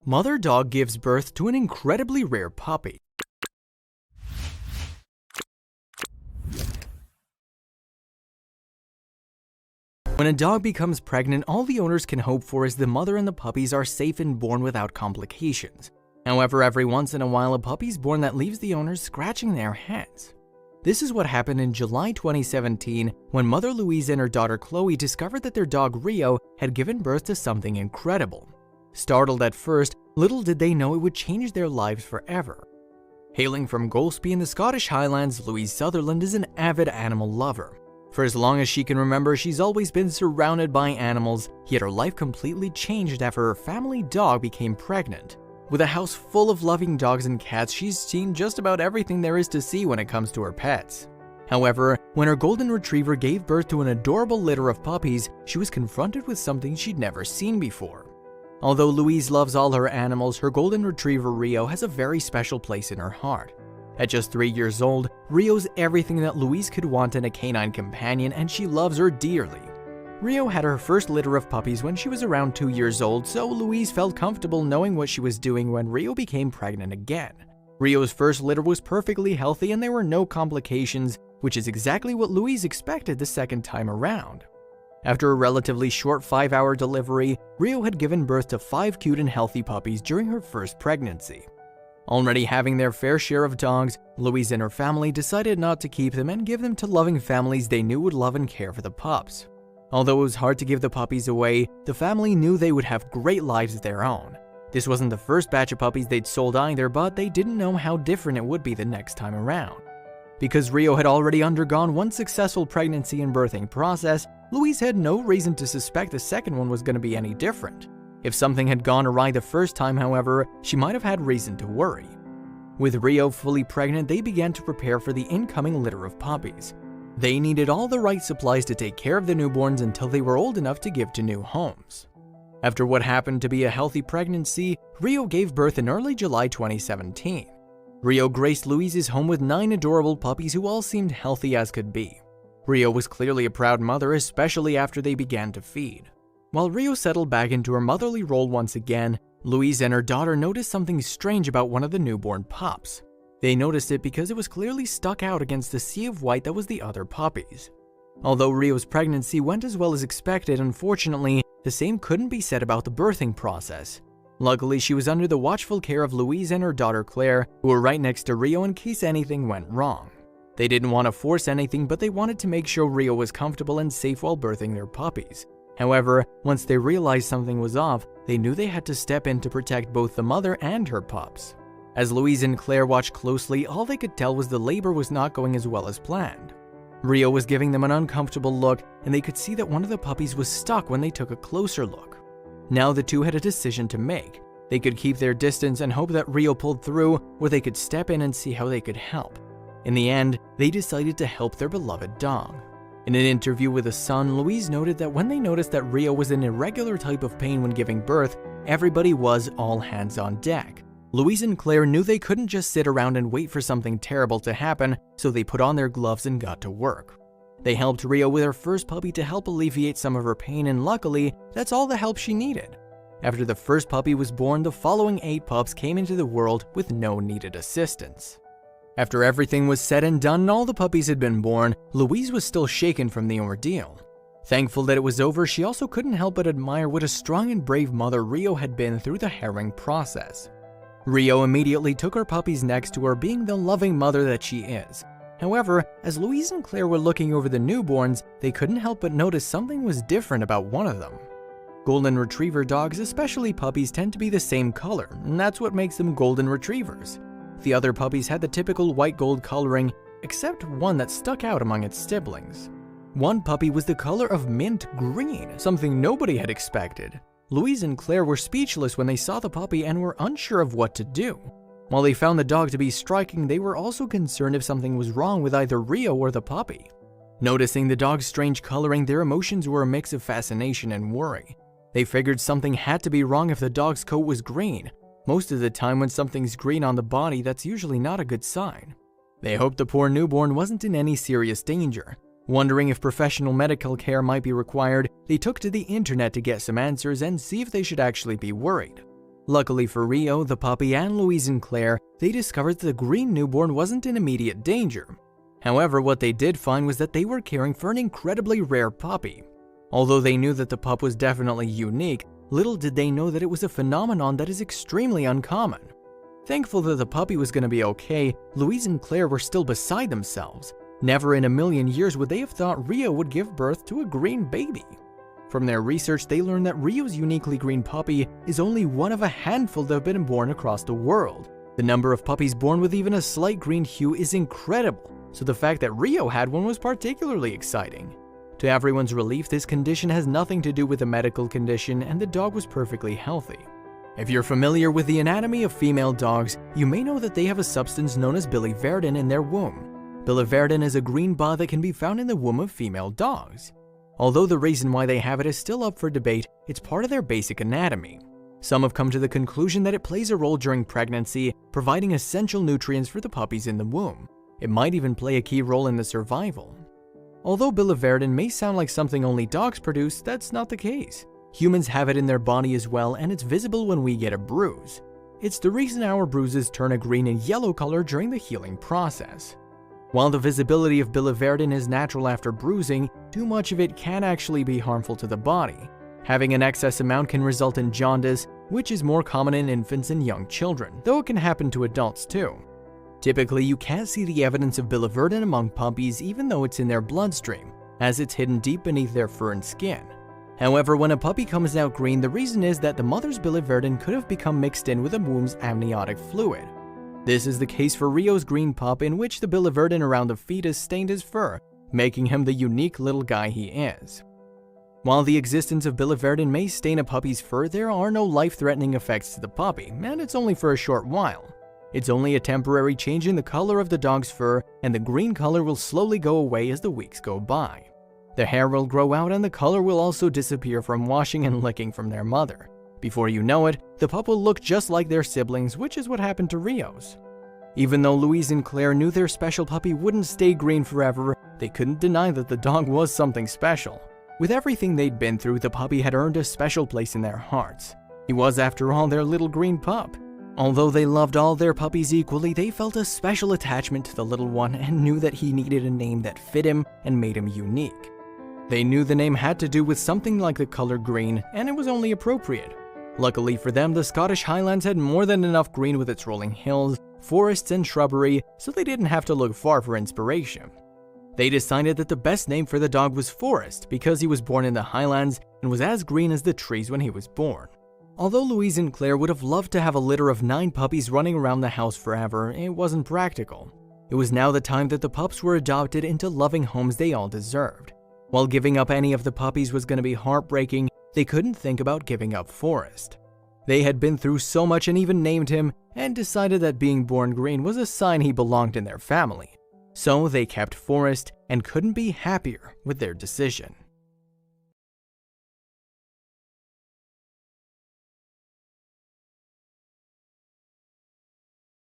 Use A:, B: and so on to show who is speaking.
A: Mother dog gives birth to an incredibly rare puppy. When a dog becomes pregnant, all the owners can hope for is the mother and the puppies are safe and born without complications. However, every once in a while, a puppy's born that leaves the owners scratching their heads. This is what happened in July 2017 when Mother Louise and her daughter Chloe discovered that their dog Rio had given birth to something incredible. Startled at first, little did they know it would change their lives forever. Hailing from Golspie in the Scottish Highlands, Louise Sutherland is an avid animal lover. For as long as she can remember, she's always been surrounded by animals, yet her life completely changed after her family dog became pregnant. With a house full of loving dogs and cats, she's seen just about everything there is to see when it comes to her pets. However, when her golden retriever gave birth to an adorable litter of puppies, she was confronted with something she'd never seen before. Although Louise loves all her animals, her golden retriever Rio has a very special place in her heart. At just 3 years old, Rio's everything that Louise could want in a canine companion, and she loves her dearly. Rio had her first litter of puppies when she was around 2 years old, so Louise felt comfortable knowing what she was doing when Rio became pregnant again. Rio's first litter was perfectly healthy and there were no complications, which is exactly what Louise expected the second time around. After a relatively short 5-hour delivery, Rio had given birth to 5 cute and healthy puppies during her first pregnancy. Already having their fair share of dogs, Louise and her family decided not to keep them and give them to loving families they knew would love and care for the pups. Although it was hard to give the puppies away, the family knew they would have great lives of their own. This wasn't the first batch of puppies they'd sold either, but they didn't know how different it would be the next time around. Because Rio had already undergone one successful pregnancy and birthing process, Louise had no reason to suspect the second one was going to be any different. If something had gone awry the first time, however, she might have had reason to worry. With Rio fully pregnant, they began to prepare for the incoming litter of puppies. They needed all the right supplies to take care of the newborns until they were old enough to give to new homes. After what happened to be a healthy pregnancy, Rio gave birth in early July 2017. Rio graced Louise's home with 9 adorable puppies who all seemed healthy as could be. Rio was clearly a proud mother, especially after they began to feed. While Rio settled back into her motherly role once again, Louise and her daughter noticed something strange about one of the newborn pups. They noticed it because it was clearly stuck out against the sea of white that was the other puppies. Although Rio's pregnancy went as well as expected, unfortunately, the same couldn't be said about the birthing process. Luckily, she was under the watchful care of Louise and her daughter Claire, who were right next to Rio in case anything went wrong. They didn't want to force anything, but they wanted to make sure Rio was comfortable and safe while birthing their puppies. However, once they realized something was off, they knew they had to step in to protect both the mother and her pups. As Louise and Claire watched closely, all they could tell was the labor was not going as well as planned. Rio was giving them an uncomfortable look, and they could see that one of the puppies was stuck when they took a closer look. Now the two had a decision to make. They could keep their distance and hope that Rio pulled through, or they could step in and see how they could help. In the end, they decided to help their beloved dog. In an interview with The Sun, Louise noted that when they noticed that Rio was in an irregular type of pain when giving birth, everybody was all hands on deck. Louise and Claire knew they couldn't just sit around and wait for something terrible to happen, so they put on their gloves and got to work. They helped Rio with her first puppy to help alleviate some of her pain, and luckily, that's all the help she needed. After the first puppy was born, the following 8 pups came into the world with no needed assistance. After everything was said and done and all the puppies had been born, Louise was still shaken from the ordeal. Thankful that it was over, she also couldn't help but admire what a strong and brave mother Rio had been through the harrowing process. Rio immediately took her puppies next to her, being the loving mother that she is. However, as Louise and Claire were looking over the newborns, they couldn't help but notice something was different about one of them. Golden Retriever dogs, especially puppies, tend to be the same color, and that's what makes them Golden Retrievers. The other puppies had the typical white-gold coloring, except one that stuck out among its siblings. One puppy was the color of mint green, something nobody had expected. Louise and Claire were speechless when they saw the puppy and were unsure of what to do. While they found the dog to be striking, they were also concerned if something was wrong with either Rio or the puppy. Noticing the dog's strange coloring, their emotions were a mix of fascination and worry. They figured something had to be wrong if the dog's coat was green. Most of the time when something's green on the body, that's usually not a good sign. They hoped the poor newborn wasn't in any serious danger. Wondering if professional medical care might be required, they took to the internet to get some answers and see if they should actually be worried. Luckily for Rio, the puppy, and Louise and Claire, they discovered that the green newborn wasn't in immediate danger. However, what they did find was that they were caring for an incredibly rare puppy. Although they knew that the pup was definitely unique, little did they know that it was a phenomenon that is extremely uncommon. Thankful that the puppy was going to be okay, Louise and Claire were still beside themselves. Never in a million years would they have thought Rio would give birth to a green baby. From their research, they learned that Rio's uniquely green puppy is only one of a handful that have been born across the world. The number of puppies born with even a slight green hue is incredible, so the fact that Rio had one was particularly exciting. To everyone's relief, this condition has nothing to do with a medical condition, and the dog was perfectly healthy. If you're familiar with the anatomy of female dogs, you may know that they have a substance known as biliverdin in their womb. Biliverdin is a green bud that can be found in the womb of female dogs. Although the reason why they have it is still up for debate, it's part of their basic anatomy. Some have come to the conclusion that it plays a role during pregnancy, providing essential nutrients for the puppies in the womb. It might even play a key role in the survival. Although biliverdin may sound like something only dogs produce, that's not the case. Humans have it in their body as well, and it's visible when we get a bruise. It's the reason our bruises turn a green and yellow color during the healing process. While the visibility of biliverdin is natural after bruising, too much of it can actually be harmful to the body. Having an excess amount can result in jaundice, which is more common in infants and young children, though it can happen to adults too. Typically, you can't see the evidence of biliverdin among puppies even though it's in their bloodstream, as it's hidden deep beneath their fur and skin. However, when a puppy comes out green, the reason is that the mother's biliverdin could have become mixed in with the womb's amniotic fluid. This is the case for Rio's green pup, in which the biliverdin around the fetus stained his fur, making him the unique little guy he is. While the existence of biliverdin may stain a puppy's fur, there are no life-threatening effects to the puppy, and it's only for a short while. It's only a temporary change in the color of the dog's fur, and the green color will slowly go away as the weeks go by. The hair will grow out, and the color will also disappear from washing and licking from their mother. Before you know it, the pup will look just like their siblings, which is what happened to Rio's. Even though Louise and Claire knew their special puppy wouldn't stay green forever, they couldn't deny that the dog was something special. With everything they'd been through, the puppy had earned a special place in their hearts. He was, after all, their little green pup. Although they loved all their puppies equally, they felt a special attachment to the little one and knew that he needed a name that fit him and made him unique. They knew the name had to do with something like the color green, and it was only appropriate. Luckily for them, the Scottish Highlands had more than enough green with its rolling hills, forests, and shrubbery, so they didn't have to look far for inspiration. They decided that the best name for the dog was Forest because he was born in the Highlands and was as green as the trees when he was born. Although Louise and Claire would have loved to have a litter of 9 puppies running around the house forever, it wasn't practical. It was now the time that the pups were adopted into loving homes they all deserved. While giving up any of the puppies was going to be heartbreaking, they couldn't think about giving up Forest. They had been through so much and even named him, and decided that being born green was a sign he belonged in their family. So they kept Forest and couldn't be happier with their decision.